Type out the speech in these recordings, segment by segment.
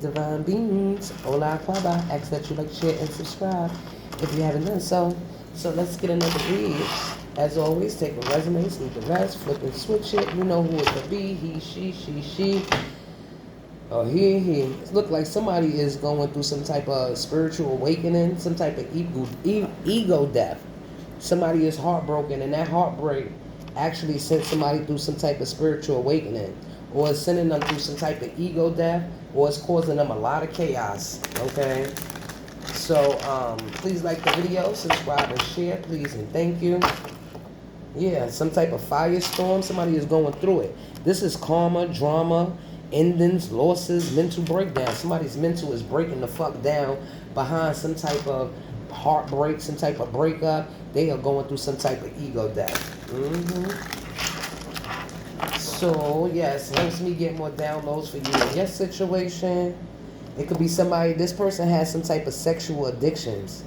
divine beings. Hola, Quaba. Ask that you like, share, and subscribe if you haven't done so. So let's get another read. As always, take what resonates, leave the rest, flip and switch it. You know who it could be. He, she. Oh, he. It look like somebody is going through some type of spiritual awakening, some type of ego death. Somebody is heartbroken, and that heartbreak actually sent somebody through some type of spiritual awakening, or is sending them through some type of ego death, or it's causing them a lot of chaos. Okay? So, please like the video, subscribe and share, please, and thank you. Yeah, some type of firestorm. Somebody is going through it. This is karma, drama, endings, losses, mental breakdown. Somebody's mental is breaking the fuck down behind some type of heartbreak, some type of breakup. They are going through some type of ego death. So, yes, helps me get more downloads for you in your situation. It could be somebody, this person has some type of sexual addictions.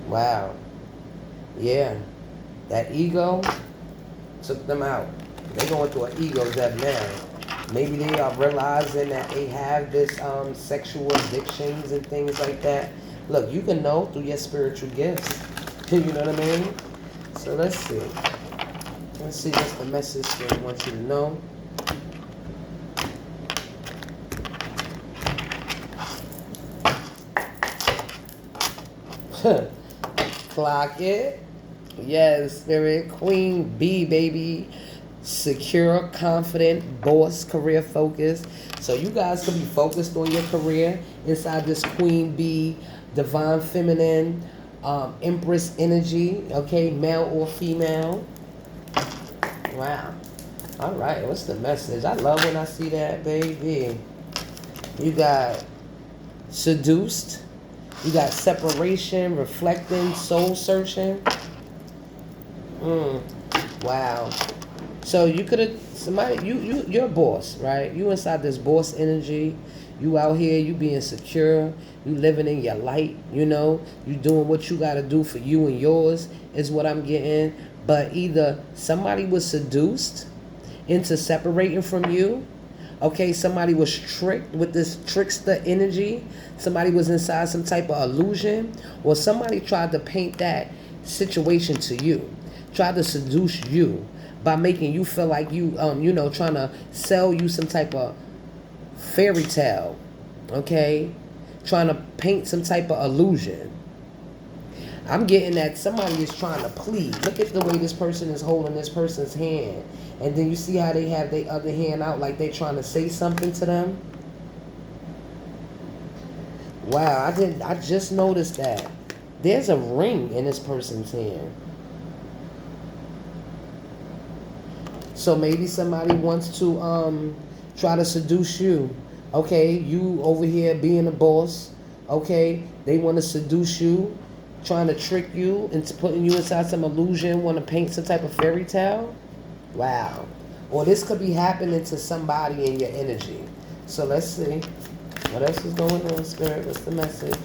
Wow. Yeah. That ego took them out. They're going through an ego death now. Maybe they are realizing that they have this sexual addictions and things like that. Look, you can know through your spiritual gifts. You know what I mean? So let's see. Let's see what's the message they want you to know. Clock it. Yes, Spirit. Queen Bee, baby. Secure, confident, boss, career focused. So you guys could be focused on your career inside this Queen Bee, divine feminine, empress energy. Okay, male or female. Wow. All right, what's the message? I love when I see that, baby. You got seduced. You got separation, reflecting, soul searching. Wow. So you could have somebody. You're a boss, right? You inside this boss energy. You out here. You being secure. You living in your light. You know. You doing what you got to do for you and yours is what I'm getting. But either somebody was seduced into separating from you. Okay, somebody was tricked with this trickster energy. Somebody was inside some type of illusion, or somebody tried to paint that situation to you, tried to seduce you by making you feel like you, trying to sell you some type of fairy tale. Okay, trying to paint some type of illusion. I'm getting that somebody is trying to plead. Look at the way this person is holding this person's hand. And then you see how they have their other hand out like they're trying to say something to them. Wow, I just noticed that. There's a ring in this person's hand. So maybe somebody wants to try to seduce you. Okay, you over here being a boss. Okay, they want to seduce you, trying to trick you into putting you inside some illusion, want to paint some type of fairy tale. Wow. Or this could be happening to somebody in your energy. So let's see. What else is going on, Spirit? What's the message?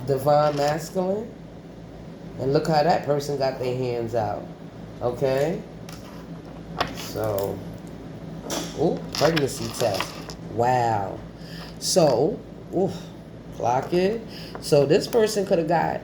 Divine masculine. And look how that person got their hands out. Okay? So, pregnancy test. Wow. So, clock it. So this person could have got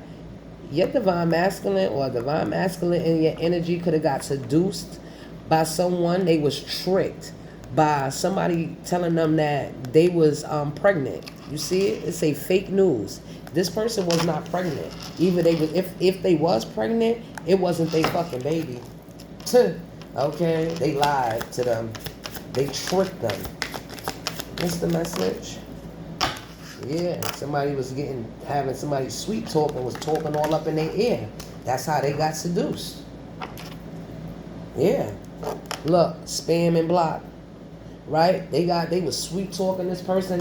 your divine masculine, or divine masculine in your energy could have got seduced by someone. They was tricked by somebody telling them that they was pregnant. You see it? It's a fake news. This person was not pregnant. Even they was, if they was pregnant, it wasn't their fucking baby. Okay, they lied to them. They tricked them. What's the message? Yeah, somebody was having somebody sweet talk and was talking all up in their ear. That's how they got seduced. Yeah. Look, spam and block. Right? They was sweet talking this person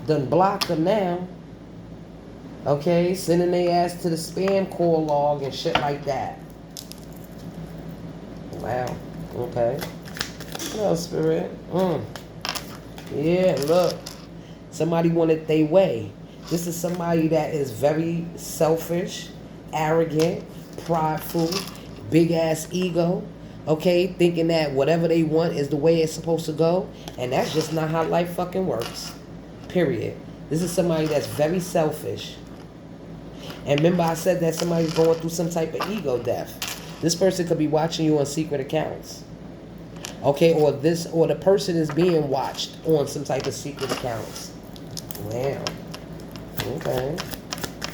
done blocked them now. Okay, sending their ass to the spam call log and shit like that. Wow. Okay. Hello, Spirit. Yeah, look. Somebody wanted their way. This is somebody that is very selfish, arrogant, prideful, big ass ego. Okay, thinking that whatever they want is the way it's supposed to go, and that's just not how life fucking works. Period. This is somebody that's very selfish. And remember I said that somebody's going through some type of ego death. This person could be watching you on secret accounts. Okay, or the person is being watched on some type of secret accounts. Wow. Okay.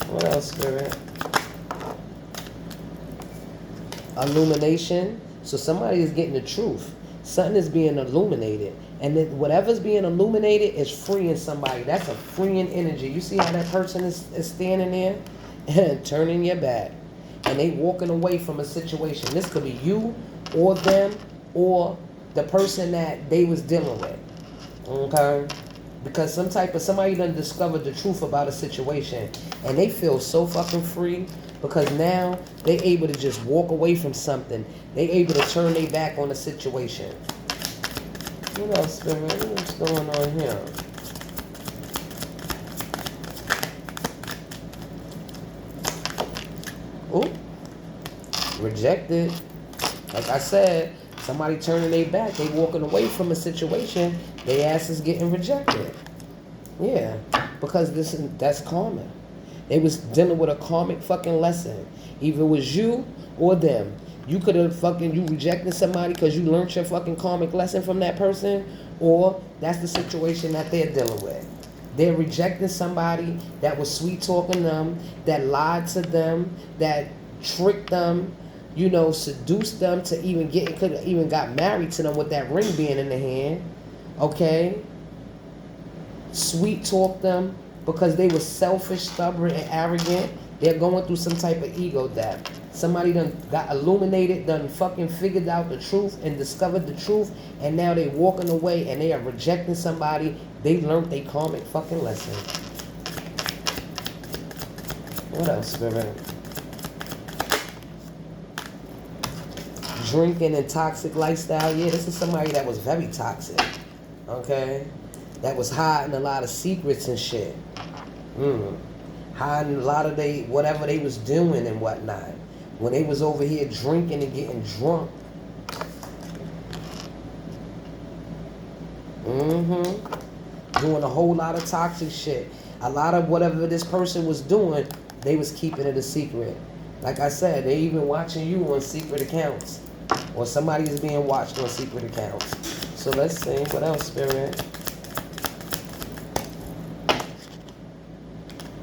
What else, Spirit? Illumination. So somebody is getting the truth. Something is being illuminated. And then whatever's being illuminated is freeing somebody. That's a freeing energy. You see how that person is standing there and turning your back. And they walking away from a situation. This could be you or them or the person that they was dealing with. Okay? Because somebody done discovered the truth about a situation. And they feel so fucking free. Because now they able to just walk away from something. They able to turn their back on the situation. What else, Spirit? What's going on here? Ooh. Rejected. Like I said, somebody turning their back. They walking away from a situation. Their ass is getting rejected. Yeah. Because that's karma. They was dealing with a karmic fucking lesson. Either it was you or them. You could have you rejected somebody because you learned your fucking karmic lesson from that person, or that's the situation that they're dealing with. They're rejecting somebody that was sweet talking them, that lied to them, that tricked them, seduced them to could have even got married to them with that ring being in the hand. Okay? Sweet talk them. Because they were selfish, stubborn, and arrogant. They're going through some type of ego death. Somebody done got illuminated, done fucking figured out the truth and discovered the truth, and now they walking away and they are rejecting somebody. They learned their karmic fucking lesson. What else, Spirit? Drinking and toxic lifestyle. Yeah, this is somebody that was very toxic. Okay? That was hiding a lot of secrets and shit. Hiding a lot of whatever they was doing and whatnot. When they was over here drinking and getting drunk. Doing a whole lot of toxic shit. A lot of whatever this person was doing, they was keeping it a secret. Like I said, they even watching you on secret accounts. Or somebody is being watched on secret accounts. So let's see. What else, Spirit?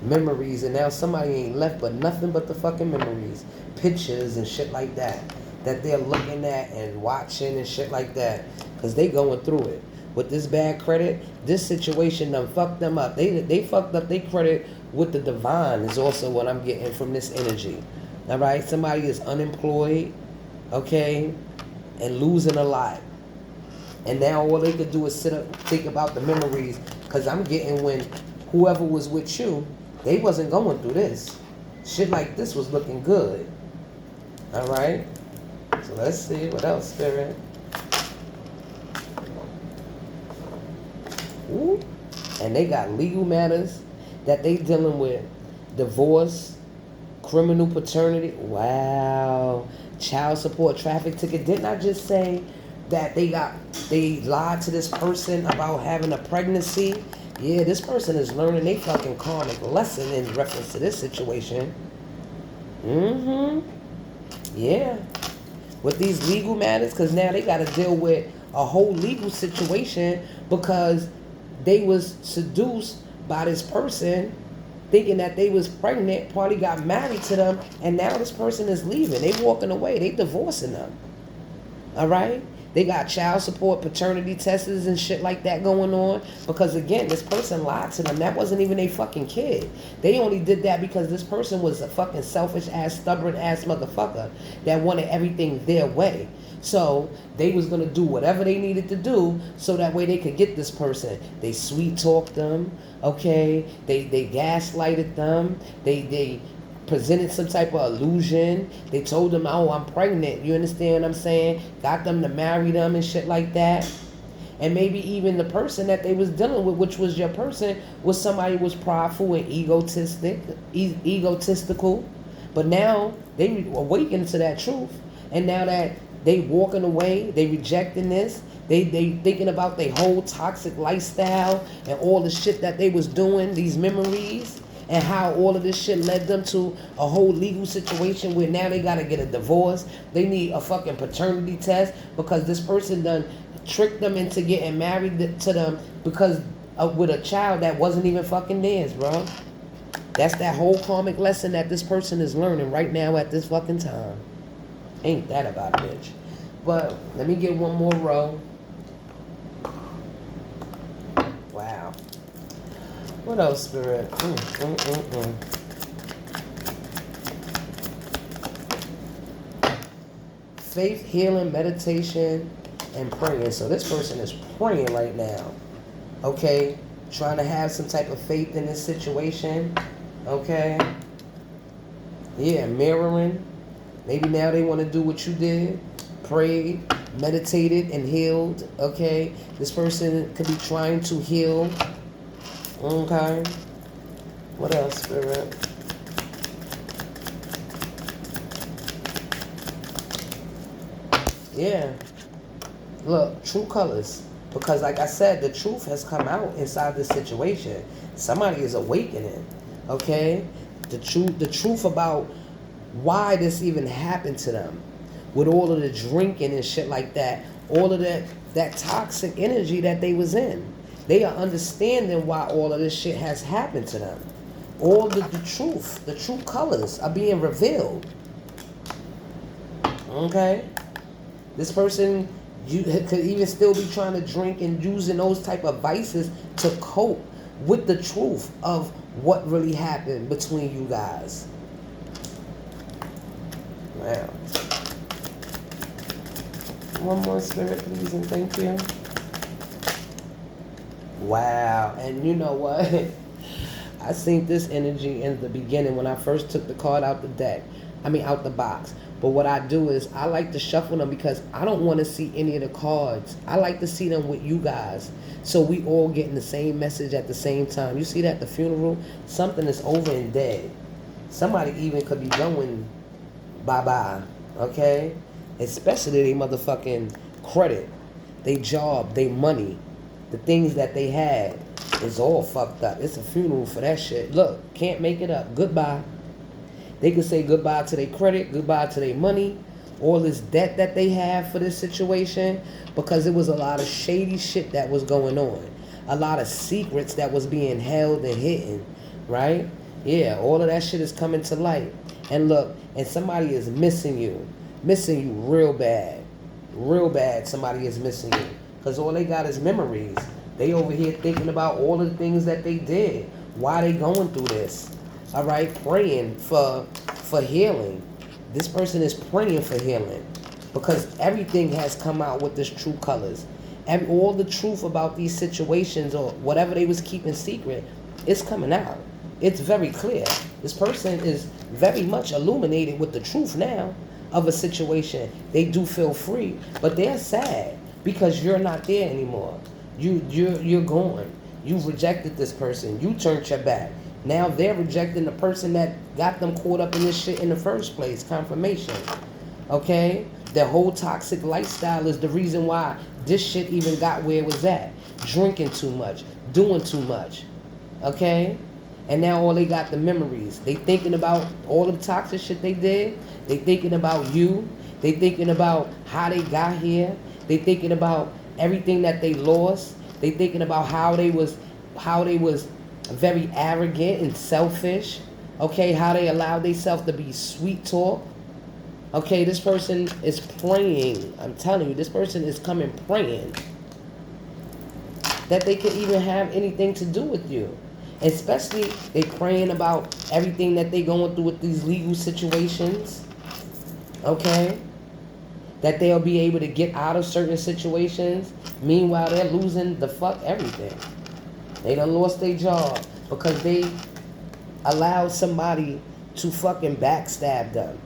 Memories, and now somebody ain't left but nothing but the fucking memories, pictures and shit like that they're looking at and watching and shit like that, because they going through it with this bad credit. This situation done fucked them up. They fucked up their credit with the divine is also what I'm getting from this energy. All right, somebody is unemployed, okay, and losing a lot, and now all they could do is sit up, think about the memories, because I'm getting when whoever was with you, they wasn't going through this. Shit like this was looking good. Alright? So let's see. What else, Spirit? Ooh. And they got legal matters that they dealing with. Divorce, criminal paternity. Wow. Child support, traffic ticket. Didn't I just say that they lied to this person about having a pregnancy? Yeah, this person is learning a fucking karmic lesson in reference to this situation. Yeah. With these legal matters, because now they got to deal with a whole legal situation because they was seduced by this person thinking that they was pregnant, probably got married to them, and now this person is leaving. They walking away. They divorcing them. All right? They got child support, paternity tests and shit like that going on. Because again, this person lied to them. That wasn't even a fucking kid. They only did that because this person was a fucking selfish ass, stubborn ass motherfucker that wanted everything their way. So they was gonna do whatever they needed to do so that way they could get this person. They sweet talked them, okay? They gaslighted them. They presented some type of illusion. They told them, oh, I'm pregnant. You understand what I'm saying? Got them to marry them and shit like that. And maybe even the person that they was dealing with, which was your person, was somebody who was prideful and egotistical. But now they awakened to that truth. And now that They walking away. They rejecting this. They thinking about their whole toxic lifestyle and all the shit that they was doing, these memories, and how all of this shit led them to a whole legal situation where now they gotta get a divorce. They need a fucking paternity test because this person done tricked them into getting married to them because with a child that wasn't even fucking theirs, bro. That's that whole karmic lesson that this person is learning right now at this fucking time. Ain't that about a bitch? But let me get one more row. Wow. What else, Spirit? Faith, healing, meditation, and praying. So this person is praying right now. Okay? Trying to have some type of faith in this situation. Okay? Yeah, mirroring. Maybe now they want to do what you did. Prayed, meditated, and healed. Okay? This person could be trying to heal. Okay? What else, Spirit? Yeah. Look, true colors. Because like I said, the truth has come out inside this situation. Somebody is awakening. Okay? The truth about why this even happened to them. With all of the drinking and shit like that. All of that toxic energy that they was in. They are understanding why all of this shit has happened to them. All the true colors are being revealed. Okay? This person could even still be trying to drink and using those type of vices to cope with the truth of what really happened between you guys. Wow. One more, Spirit, please, and thank you. Wow. And you know what? I seen this energy in the beginning when I first took the card out the deck. Out the box. But what I do is I like to shuffle them because I don't want to see any of the cards. I like to see them with you guys. So we all getting the same message at the same time. You see that the funeral? Something is over and dead. Somebody even could be going bye-bye. Okay? Especially they motherfucking credit. They job, they money. The things that they had is all fucked up. It's a funeral for that shit. Look, can't make it up. Goodbye. They could say goodbye to their credit, goodbye to their money, all this debt that they have for this situation, because it was a lot of shady shit that was going on. A lot of secrets that was being held and hidden, right? Yeah, all of that shit is coming to light. And look, and somebody is missing you real bad. Real bad, somebody is missing you. Because all they got is memories. They over here thinking about all of the things that they did. Why they going through this? All right, praying for healing. This person is praying for healing because everything has come out with this true colors. All the truth about these situations or whatever they was keeping secret, it's coming out. It's very clear. This person is very much illuminated with the truth now of a situation. They do feel free, but they're sad because you're not there anymore. You're gone. You've rejected this person. You turned your back. Now they're rejecting the person that got them caught up in this shit in the first place. Confirmation. Okay? Their whole toxic lifestyle is the reason why this shit even got where it was at. Drinking too much. Doing too much. Okay? And now all they got the memories. They thinking about all the toxic shit they did. They thinking about you. They thinking about how they got here. They thinking about everything that they lost. They thinking about how they was very arrogant and selfish. Okay, how they allowed themselves to be sweet talk. Okay, this person is praying. I'm telling you, this person is coming praying that they could even have anything to do with you. Especially they praying about everything that they going through with these legal situations. Okay? That they'll be able to get out of certain situations. Meanwhile, they're losing the fuck everything. They done lost their job because they allowed somebody to fucking backstab them.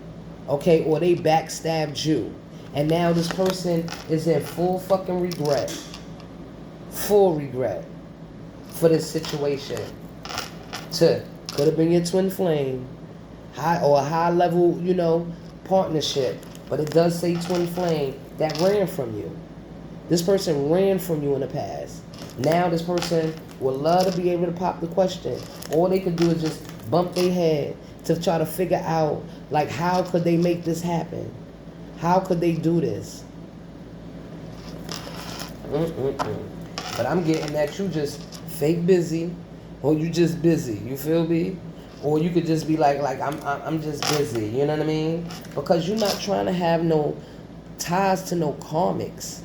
Okay? Or they backstabbed you. And now this person is in full fucking regret. Full regret for this situation. Could have been your twin flame. High level, partnership. But it does say twin flame that ran from you. This person ran from you in the past. Now this person would love to be able to pop the question. All they could do is just bump their head to try to figure out, like, how could they make this happen? How could they do this? But I'm getting that you just fake busy, or you just busy. You feel me? Or you could just be like I'm just busy. You know what I mean? Because you're not trying to have no ties to no karmics.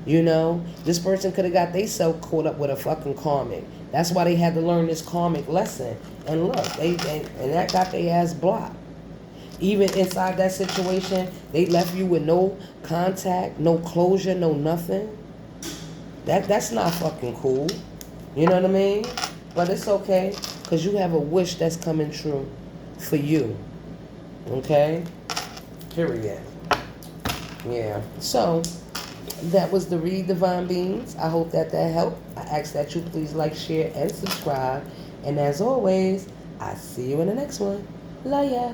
You know, this person could have got theyself caught up with a fucking karmic. That's why they had to learn this karmic lesson. And look, and that got their ass blocked. Even inside that situation, they left you with no contact, no closure, no nothing. That's not fucking cool. You know what I mean? But it's okay, because you have a wish that's coming true for you. Okay? Period. Yeah. So, that was the read, Divine Beings. I hope that helped. I ask that you please like, share, and subscribe. And as always, I see you in the next one. Love ya.